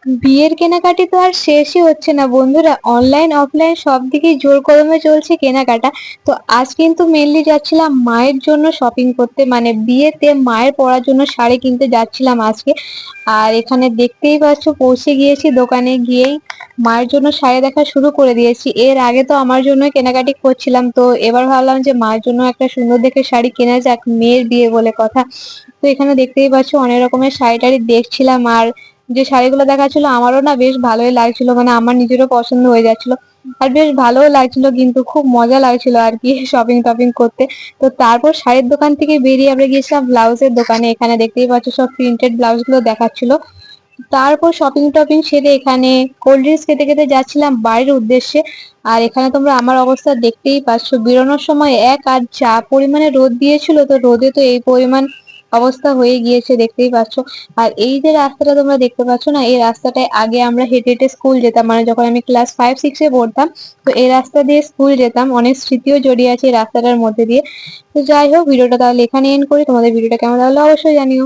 বিয়ের কেনাকাটি তো আর শেষই হচ্ছে না বন্ধুরা, অনলাইন অফলাইন সব দিকেই জোর কদমে চলছে কেনাকাটা। তো আজ কিন্তু মেনলি যাচ্ছিলাম মায়ের জন্য শপিং করতে, মানে বিয়েতে মায়ের পরার জন্য শাড়ি কিনতে যাচ্ছিলাম আজকে। আর এখানে দেখতেই পাচ্ছ পৌঁছে গিয়েছি, দোকানে গিয়েই মায়ের জন্য শাড়ি দেখা শুরু করে দিয়েছি। এর আগে তো আমার জন্য কেনাকাটি করছিলাম, তো এবার ভাবলাম যে মায়ের জন্য একটা সুন্দর দেখে শাড়ি কেনা যাক, মেয়ের বিয়ে বলে কথা। তো এখানে দেখতেই পাচ্ছ অনেক রকমের শাড়ি টাড়ি দেখছিলাম, আর যে শাড়িগুলো দেখাচ্ছিল আমারও না বেশ ভালোই লাগছিল, মানে আমার নিজেরও পছন্দ হয়ে যাচ্ছিল। আর বেশ ভালোও লাগছিল, কিন্তু খুব মজা লাগছিল আর কি শপিং টপিং করতে। তো তারপর শাড়ির দোকান থেকে বেরিয়ে আমরা গিয়েছিলাম ব্লাউজের দোকানে। এখানে দেখতেই পাচ্ছ সব প্রিন্টেড ব্লাউজ গুলো দেখাচ্ছিল। তারপর শপিং টপিং সেরে এখানে কোল্ড ড্রিঙ্কস খেতে খেতে যাচ্ছিলাম বাড়ির উদ্দেশ্যে। আর এখানে তোমরা আমার অবস্থা দেখতেই পাচ্ছ, বেরোনোর সময় এক আর যা পরিমাণে রোদ দিয়েছিল, তো রোদে তো এই পরিমাণ অবস্থা হয়ে গিয়েছে দেখতেই পাচ্ছ। আর এই যে রাস্তাটা তোমরা দেখতে পাচ্ছ না, এই রাস্তাটায় আগে আমরা হেঁটে হেঁটে স্কুল যেতাম, মানে যখন আমি ক্লাস 5-6 এ পড়তাম। তো এই রাস্তা দিয়ে স্কুল যেতাম, অনেক স্মৃতিও জড়িয়ে আছে এই রাস্তাটার মধ্যে দিয়ে। তো যাই হোক, ভিডিওটা তাহলে এখানে এন্ড করি। তোমাদের ভিডিওটা কেমন লাগলো অবশ্যই জানিও।